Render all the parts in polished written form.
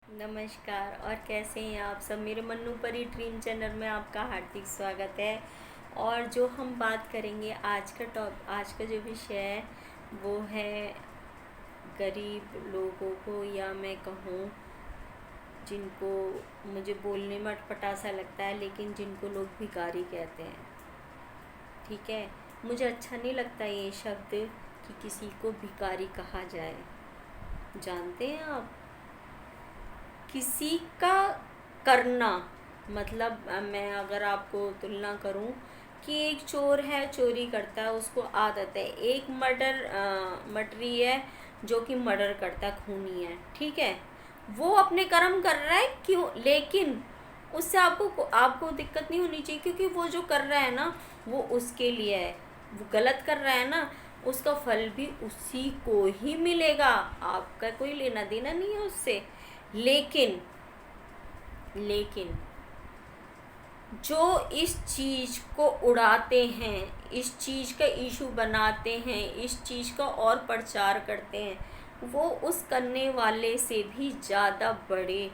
नमस्कार। और कैसे हैं आप सब। मेरे मन्नू परी ड्रीम चैनल में आपका हार्दिक स्वागत है। और जो हम बात करेंगे आज का जो विषय है वो है गरीब लोगों को, या मैं कहूँ जिनको मुझे बोलने में अटपटा सा लगता है, लेकिन जिनको लोग भिखारी कहते हैं। ठीक है, मुझे अच्छा नहीं लगता ये शब्द कि किसी को भिखारी कहा जाए। जानते हैं आप, किसी का करना मतलब मैं अगर आपको तुलना करूं कि एक चोर है, चोरी करता है, उसको आदत है। एक मर्डरी है जो कि मर्डर करता है, खूनी है। ठीक है, वो अपने कर्म कर रहा है, क्यों? लेकिन उससे आपको आपको दिक्कत नहीं होनी चाहिए, क्योंकि वो जो कर रहा है ना वो उसके लिए है। वो गलत कर रहा है ना, उसका फल भी उसी को ही मिलेगा, आपका कोई लेना देना नहीं है उससे। लेकिन लेकिन जो इस चीज़ को उड़ाते हैं, इस चीज़ का इशू बनाते हैं, इस चीज़ का और प्रचार करते हैं, वो उस करने वाले से भी ज़्यादा बड़े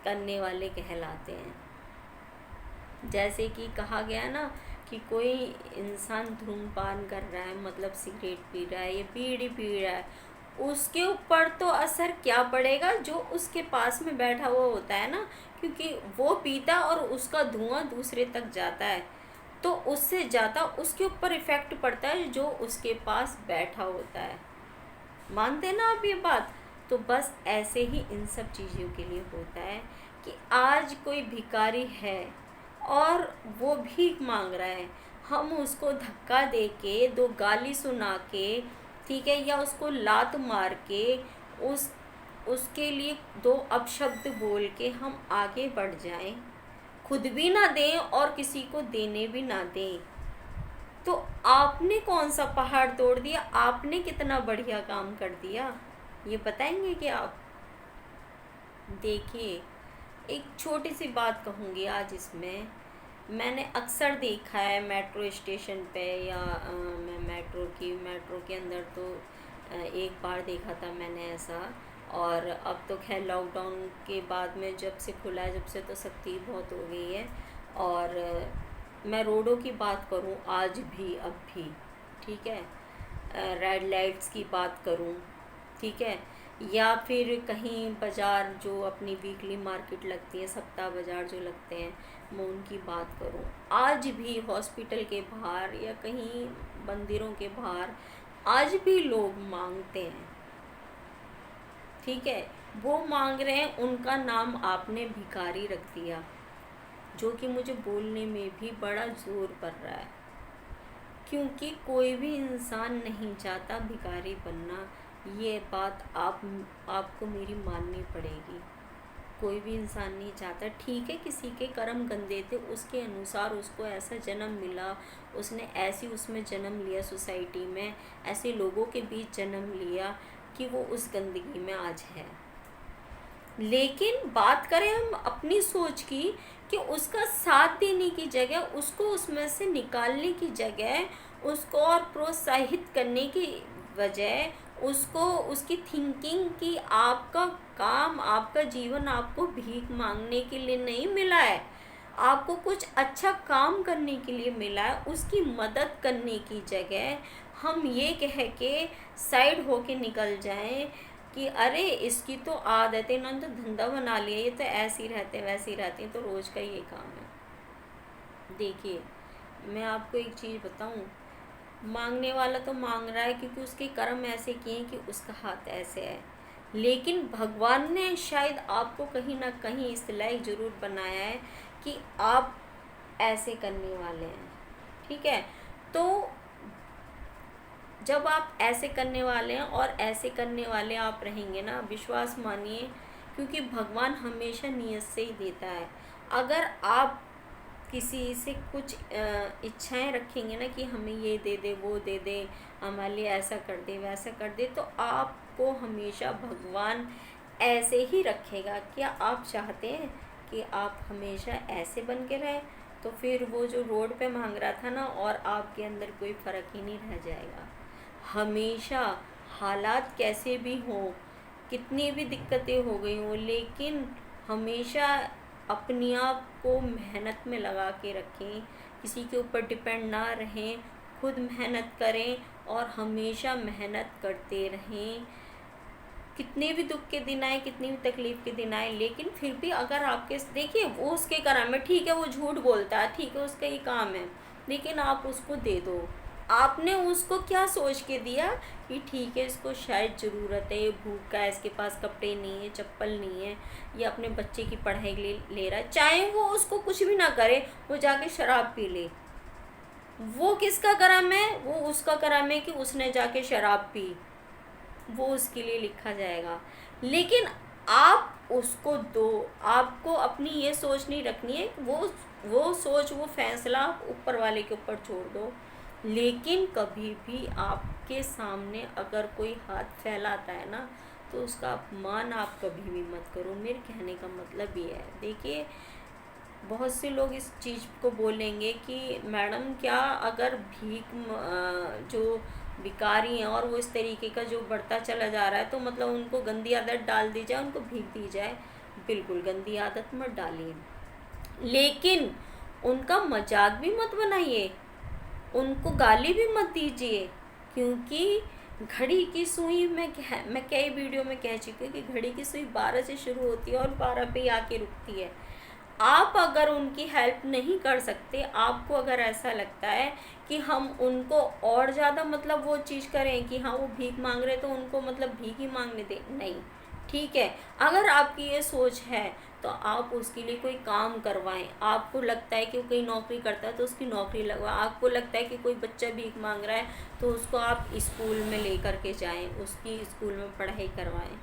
करने वाले कहलाते हैं। जैसे कि कहा गया ना कि कोई इंसान धूम्रपान कर रहा है, मतलब सिगरेट पी रहा है या बीड़ी पी रहा है, उसके ऊपर तो असर क्या पड़ेगा? जो उसके पास में बैठा हुआ होता है ना, क्योंकि वो पीता और उसका धुआं दूसरे तक जाता है, तो उससे ज़्यादा उसके ऊपर इफ़ेक्ट पड़ता है जो उसके पास बैठा होता है। मानते ना आप ये बात? तो बस ऐसे ही इन सब चीज़ों के लिए होता है कि आज कोई भिखारी है और वो भीख मांग रहा है, हम उसको धक्का दे के, दो गाली सुना के, ठीक है, या उसको लात मार के, उस उसके लिए दो अपशब्द बोल के हम आगे बढ़ जाएं, खुद भी ना दें और किसी को देने भी ना दें, तो आपने कौन सा पहाड़ तोड़ दिया? आपने कितना बढ़िया काम कर दिया, ये बताएंगे कि आप? देखिए, एक छोटी सी बात कहूँगी आज इसमें। मैंने अक्सर देखा है मेट्रो स्टेशन पे, या मैं मेट्रो के अंदर तो एक बार देखा था मैंने ऐसा। और अब तो खैर लॉकडाउन के बाद में जब से खुला है, जब से तो सख्ती बहुत हो गई है। और मैं रोडों की बात करूं आज भी, अब भी, ठीक है, रेड लाइट्स की बात करूं, ठीक है, या फिर कहीं बाज़ार जो अपनी वीकली मार्केट लगती है, सप्ताह बाज़ार जो लगते हैं, मैं उनकी बात करूं, आज भी हॉस्पिटल के बाहर या कहीं मंदिरों के बाहर आज भी लोग मांगते हैं। ठीक है, वो मांग रहे हैं, उनका नाम आपने भिखारी रख दिया, जो कि मुझे बोलने में भी बड़ा ज़ोर पड़ रहा है, क्योंकि कोई भी इंसान नहीं चाहता भिखारी बनना। ये बात आपको मेरी माननी पड़ेगी। कोई भी इंसान नहीं चाहता। ठीक है, किसी के कर्म गंदे थे, उसके अनुसार उसको ऐसा जन्म मिला, उसने ऐसी उसमें जन्म लिया, सोसाइटी में ऐसे लोगों के बीच जन्म लिया कि वो उस गंदगी में आज है। लेकिन बात करें हम अपनी सोच की, कि उसका साथ देने की जगह, उसको उसमें से निकालने की जगह, उसको और प्रोत्साहित करने की बजाय, उसको उसकी थिंकिंग कि आपका काम, आपका जीवन आपको भीख मांगने के लिए नहीं मिला है, आपको कुछ अच्छा काम करने के लिए मिला है, उसकी मदद करने की जगह हम ये कह के साइड होके निकल जाएं कि अरे इसकी तो आदत है, इन्होंने तो धंधा बना लिया, ये तो ऐसे ही रहते वैसे ही रहते हैं, तो रोज़ का ये काम है। देखिए, मैं आपको एक चीज़ बताऊं, मांगने वाला तो मांग रहा है क्योंकि उसके कर्म ऐसे किए हैं कि उसका हाथ ऐसे है, लेकिन भगवान ने शायद आपको कहीं ना कहीं इस लायक ज़रूर बनाया है कि आप ऐसे करने वाले हैं। ठीक है, तो जब आप ऐसे करने वाले हैं और ऐसे करने वाले आप रहेंगे ना, विश्वास मानिए, क्योंकि भगवान हमेशा नियत से ही देता है। अगर आप किसी से कुछ इच्छाएं रखेंगे ना कि हमें ये दे दे, वो दे दे, हमारे लिए ऐसा कर दे, वैसा कर दे, तो आपको हमेशा भगवान ऐसे ही रखेगा। क्या आप चाहते हैं कि आप हमेशा ऐसे बन के रहें? तो फिर वो जो रोड पे मांग रहा था ना, और आपके अंदर कोई फ़र्क ही नहीं रह जाएगा। हमेशा हालात कैसे भी हों, कितनी भी दिक्कतें हो गई हों, लेकिन हमेशा अपने आप को मेहनत में लगा के रखें, किसी के ऊपर डिपेंड ना रहें, खुद मेहनत करें और हमेशा मेहनत करते रहें। कितने भी दुख के दिन आए, कितनी भी तकलीफ़ के दिन आए, लेकिन फिर भी अगर आपके देखिए वो उसके काम है, ठीक है, वो झूठ बोलता है, ठीक है, उसका ये काम है, लेकिन आप उसको दे दो। आपने उसको क्या सोच के दिया कि ठीक है, इसको शायद ज़रूरत है, ये भूखा है, इसके पास कपड़े नहीं है, चप्पल नहीं है, ये अपने बच्चे की पढ़ाई के लिए ले रहा है, चाहे वो उसको कुछ भी ना करे, वो जाके शराब पी ले, वो किसका करम है? वो उसका करम है कि उसने जाके शराब पी, वो उसके लिए लिखा जाएगा। लेकिन आप उसको दो, आपको अपनी ये सोच नहीं रखनी है, वो सोच, वो फैसला ऊपर वाले के ऊपर छोड़ दो। लेकिन कभी भी आपके सामने अगर कोई हाथ फैलाता है ना, तो उसका अपमान आप कभी भी मत करो। मेरे कहने का मतलब ये है, देखिए बहुत से लोग इस चीज़ को बोलेंगे कि मैडम क्या अगर जो भिखारी हैं और वो इस तरीके का जो बढ़ता चला जा रहा है, तो मतलब उनको गंदी आदत डाल दी जाए, उनको भीख दी जाए। बिल्कुल गंदी आदत मत डालिए, लेकिन उनका मजाक भी मत बनाइए, उनको गाली भी मत दीजिए, क्योंकि घड़ी की सुई मैं कई वीडियो में कह चुकी हूँ कि घड़ी की सुई 12 से शुरू होती है और 12 पे आके रुकती है। आप अगर उनकी हेल्प नहीं कर सकते, आपको अगर ऐसा लगता है कि हम उनको और ज़्यादा मतलब वो चीज़ करें कि हाँ वो भीख मांग रहे तो उनको मतलब भीख ही मांगने दें, नहीं, ठीक है। अगर आपकी ये सोच है तो आप उसके लिए कोई काम करवाएं। आपको लगता है कि वो कहीं नौकरी करता है तो उसकी नौकरी लगवाएं। आपको लगता है कि कोई बच्चा भीख मांग रहा है तो उसको आप स्कूल में लेकर के जाएं, उसकी स्कूल में पढ़ाई करवाएं।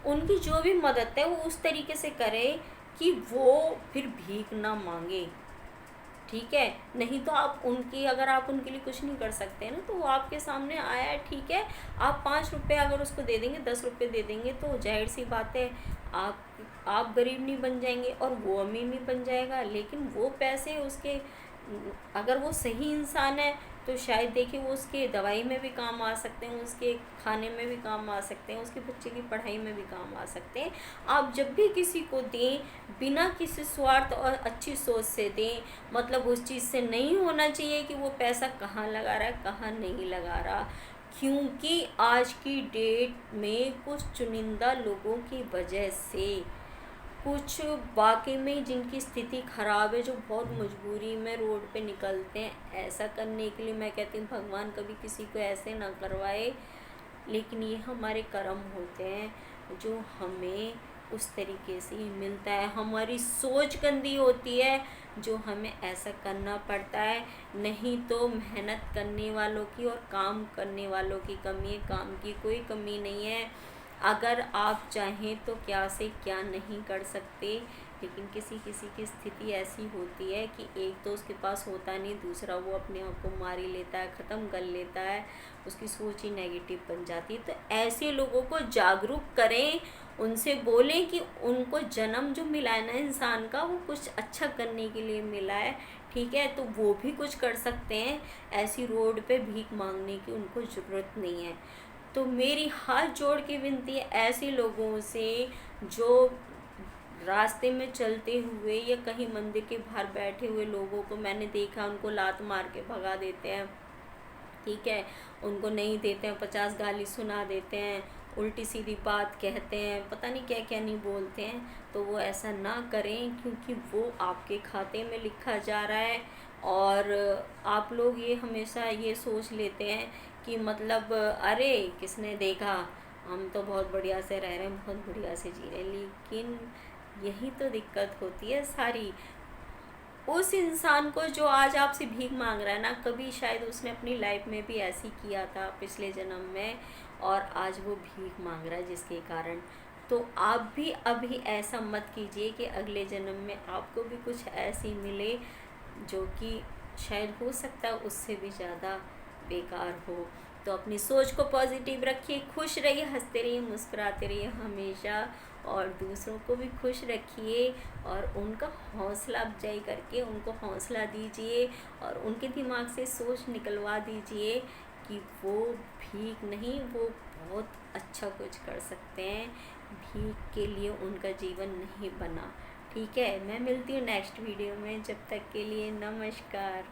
उनकी जो भी मदद है वो उस तरीके से करें कि वो फिर भीख ना मांगे, ठीक है। नहीं तो आप उनकी, अगर आप उनके लिए कुछ नहीं कर सकते ना, तो वो आपके सामने आया है, ठीक है, आप 5 रुपये अगर उसको दे देंगे, 10 रुपये दे देंगे, तो जाहिर सी बात है आप गरीब नहीं बन जाएंगे और वो अमीर नहीं बन जाएगा। लेकिन वो पैसे उसके, अगर वो सही इंसान है तो शायद देखिए वो उसके दवाई में भी काम आ सकते हैं, उसके खाने में भी काम आ सकते हैं, उसके बच्चे की पढ़ाई में भी काम आ सकते हैं। आप जब भी किसी को दें, बिना किसी स्वार्थ और अच्छी सोच से दें, मतलब उस चीज़ से नहीं होना चाहिए कि वो पैसा कहाँ लगा रहा है, कहाँ नहीं लगा रहा। क्योंकि आज की डेट में कुछ चुनिंदा लोगों की वजह से, कुछ वाकई में जिनकी स्थिति ख़राब है, जो बहुत मजबूरी में रोड पे निकलते हैं ऐसा करने के लिए, मैं कहती हूँ भगवान कभी किसी को ऐसे ना करवाए। लेकिन ये हमारे कर्म होते हैं जो हमें उस तरीके से ही मिलता है। हमारी सोच गंदी होती है जो हमें ऐसा करना पड़ता है। नहीं तो मेहनत करने वालों की और काम करने वालों की कमी है, काम की कोई कमी नहीं है। अगर आप चाहें तो क्या से क्या नहीं कर सकते, लेकिन किसी किसी की स्थिति ऐसी होती है कि एक तो उसके पास होता नहीं, दूसरा वो अपने आप को मार ही लेता है, ख़त्म कर लेता है, उसकी सोच ही नेगेटिव बन जाती है। तो ऐसे लोगों को जागरूक करें, उनसे बोलें कि उनको जन्म जो मिला है ना इंसान का, वो कुछ अच्छा करने के लिए मिला है, ठीक है, तो वो भी कुछ कर सकते हैं। ऐसी रोड पे भीख मांगने की उनको ज़रूरत नहीं है। तो मेरी हाथ जोड़ के विनती है ऐसे लोगों से जो रास्ते में चलते हुए या कहीं मंदिर के बाहर बैठे हुए लोगों को मैंने देखा, उनको लात मार के भगा देते हैं, ठीक है, उनको नहीं देते हैं, 50 गाली सुना देते हैं, उल्टी सीधी बात कहते हैं, पता नहीं क्या क्या नहीं बोलते हैं। तो वो ऐसा ना करें, क्योंकि वो आपके खाते में लिखा जा रहा है। और आप लोग ये हमेशा ये सोच लेते हैं कि मतलब अरे किसने देखा, हम तो बहुत बढ़िया से रह रहे हैं, बहुत बढ़िया से जी रहे हैं। लेकिन यही तो दिक्कत होती है सारी। उस इंसान को जो आज आपसे भीख मांग रहा है ना, कभी शायद उसने अपनी लाइफ में भी ऐसी किया था पिछले जन्म में, और आज वो भीख मांग रहा है जिसके कारण। तो आप भी अभी ऐसा मत कीजिए कि अगले जन्म में आपको भी कुछ ऐसी मिले जो कि शायद हो सकता है उससे भी ज़्यादा बेकार हो। तो अपनी सोच को पॉजिटिव रखिए, खुश रहिए, हंसते रहिए, मुस्कुराते रहिए हमेशा, और दूसरों को भी खुश रखिए और उनका हौसला अफजाई करके उनको हौसला दीजिए और उनके दिमाग से सोच निकलवा दीजिए कि वो भीख नहीं, वो बहुत अच्छा कुछ कर सकते हैं। भीख के लिए उनका जीवन नहीं बना। ठीक है, मैं मिलती हूँ नेक्स्ट वीडियो में, जब तक के लिए नमस्कार।